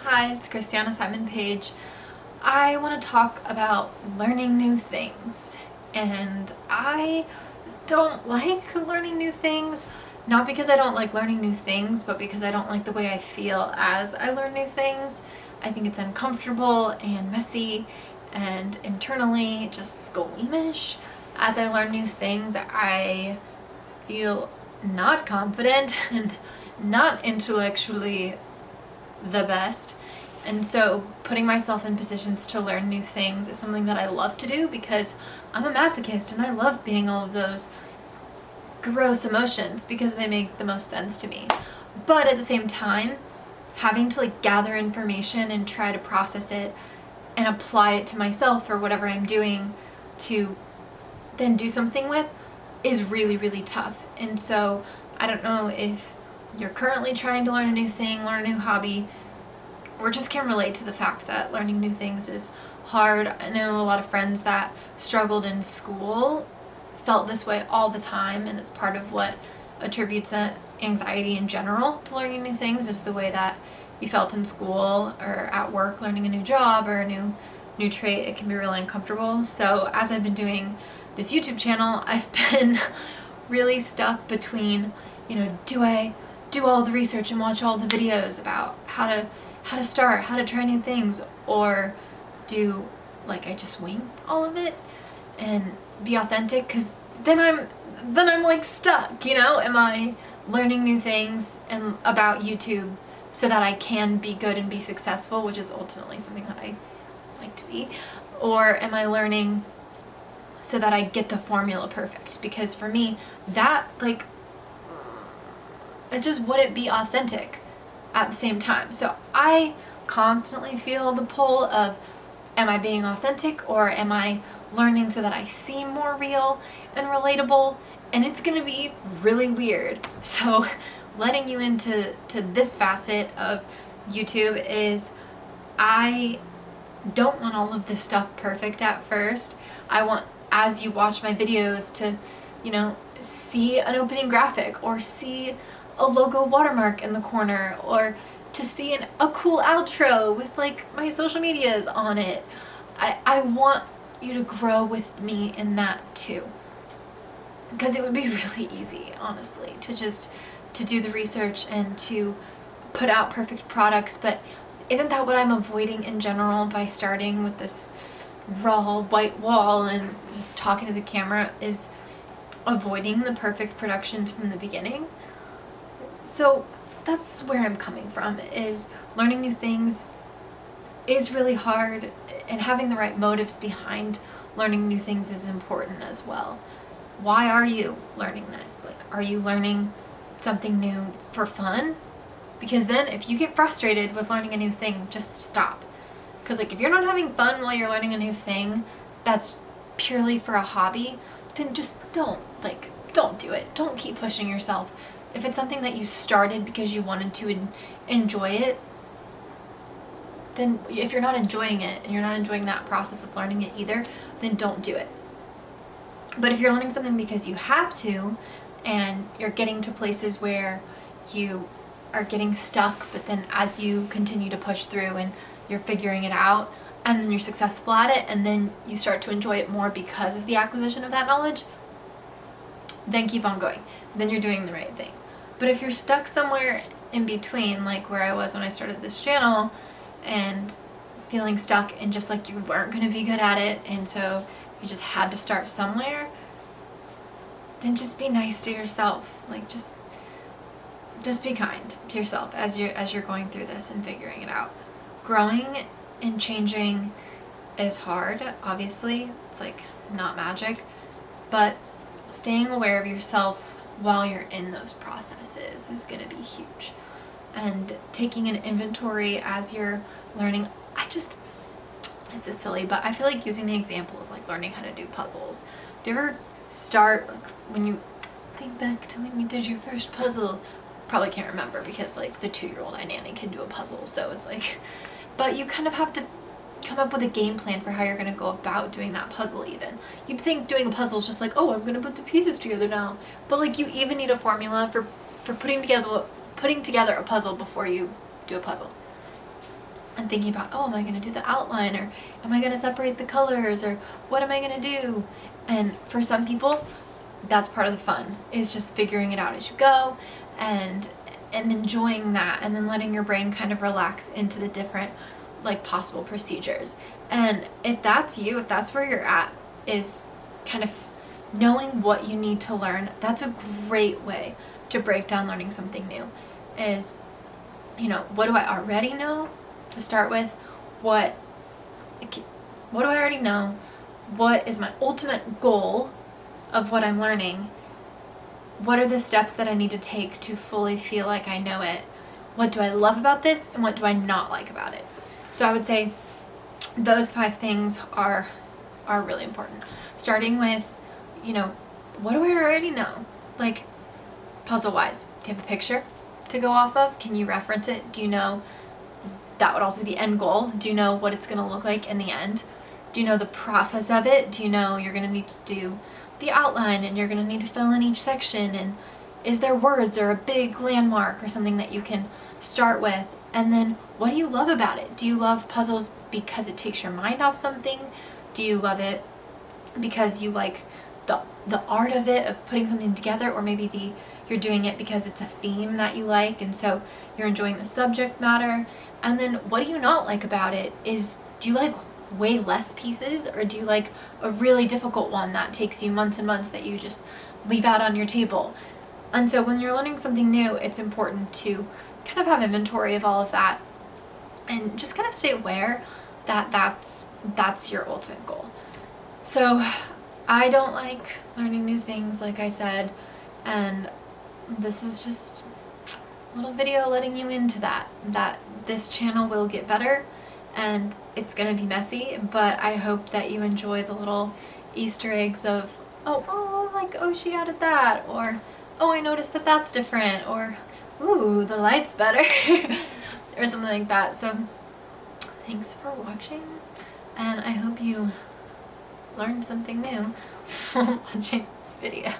Hi, it's Christiana-Simon page. I want to talk about learning new things, and I don't like learning new things, not because I don't like learning new things, but because I don't like the way I feel as I learn new things. I think it's uncomfortable and messy and internally just squeamish. As I learn new things, I feel not confident and not intellectually the best. And so putting myself in positions to learn new things is something that I love to do because I'm a masochist and I love being all of those gross emotions because they make the most sense to me. But at the same time, having to gather information and try to process it and apply it to myself or whatever I'm doing to then do something with is really, really tough. And so I don't know if you're currently trying to learn a new thing, learn a new hobby, or just can relate to the fact that learning new things is hard. I know a lot of friends that struggled in school felt this way all the time, and it's part of what attributes anxiety in general to learning new things is the way that you felt in school or at work learning a new job or a new trait. It can be really uncomfortable. So as I've been doing this YouTube channel, I've been really stuck between, do I do all the research and watch all the videos about how to start, how to try new things, or do I just wing all of it and be authentic? Because then I'm stuck, Am I learning new things and about YouTube so that I can be good and be successful, which is ultimately something that I like to be, or am I learning so that I get the formula perfect? Because for me, that it just wouldn't be authentic at the same time. So I constantly feel the pull of, am I being authentic or am I learning so that I seem more real and relatable? And it's gonna be really weird. So letting you into this facet of YouTube is, I don't want all of this stuff perfect at first. I want, as you watch my videos, to see an opening graphic or see a logo watermark in the corner, or to see a cool outro with my social medias on it. I want you to grow with me in that too, because it would be really easy, honestly, to do the research and to put out perfect products. But isn't that what I'm avoiding in general by starting with this raw white wall and just talking to the camera, is avoiding the perfect productions from the beginning? So that's where I'm coming from, is learning new things is really hard, and having the right motives behind learning new things is important as well. Why are you learning this? Are you learning something new for fun? Because then if you get frustrated with learning a new thing, just stop. Because if you're not having fun while you're learning a new thing that's purely for a hobby, then just don't do it. Don't keep pushing yourself. If it's something that you started because you wanted to enjoy it, then if you're not enjoying it and you're not enjoying that process of learning it either, then don't do it. But if you're learning something because you have to, and you're getting to places where you are getting stuck, but then as you continue to push through and you're figuring it out, and then you're successful at it, and then you start to enjoy it more because of the acquisition of that knowledge, then keep on going. Then you're doing the right thing. But if you're stuck somewhere in between, like where I was when I started this channel, and feeling stuck and just you weren't going to be good at it, and so you just had to start somewhere, then just be nice to yourself. Just be kind to yourself as you're going through this and figuring it out. Growing and changing is hard, obviously. It's not magic, but staying aware of yourself while you're in those processes is going to be huge. And taking an inventory as you're learning. This is silly, but I feel using the example of learning how to do puzzles. Do you ever start, when you think back to when you did your first puzzle? Probably can't remember because the 2-year-old I nanny can do a puzzle, so it's but you kind of have to come up with a game plan for how you're going to go about doing that puzzle. Even you'd think doing a puzzle is just oh, I'm going to put the pieces together now, but you even need a formula for putting together a puzzle before you do a puzzle. and thinking about, oh, am I going to do the outline, or am I going to separate the colors, or what am I going to do? And for some people, that's part of the fun, is just figuring it out as you go and enjoying that, and then letting your brain kind of relax into the different like possible procedures. And if that's you, if that's where you're at, is kind of knowing what you need to learn, that's a great way to break down learning something new. Is, you know, what do I already know to start with? What do I already know? What is my ultimate goal of what I'm learning? What are the steps that I need to take to fully feel like I know it? What do I love about this, and what do I not like about it? So I would say those 5 things are really important. Starting with, you know, what do I already know? Like, puzzle-wise, do you have a picture to go off of? Can you reference it? Do you know that would also be the end goal? Do you know what it's going to look like in the end? Do you know the process of it? Do you know you're going to need to do the outline, and you're going to need to fill in each section? And is there words or a big landmark or something that you can start with? And then what do you love about it? Do you love puzzles because it takes your mind off something? Do you love it because you like the art of it, of putting something together? Or maybe you're doing it because it's a theme that you like, and so you're enjoying the subject matter. And then what do you not like about it? Do you like way less pieces, or do you like a really difficult one that takes you months and months that you just leave out on your table? And so when you're learning something new, it's important to kind of have inventory of all of that, and just kind of stay aware that that's your ultimate goal. So I don't like learning new things, like I said, and this is just a little video letting you into that this channel will get better, and it's gonna be messy, but I hope that you enjoy the little Easter eggs of, oh, like, oh, she added that, or, oh, I noticed that that's different, or, ooh, the light's better, or something like that. So thanks for watching, and I hope you learned something new while watching this video.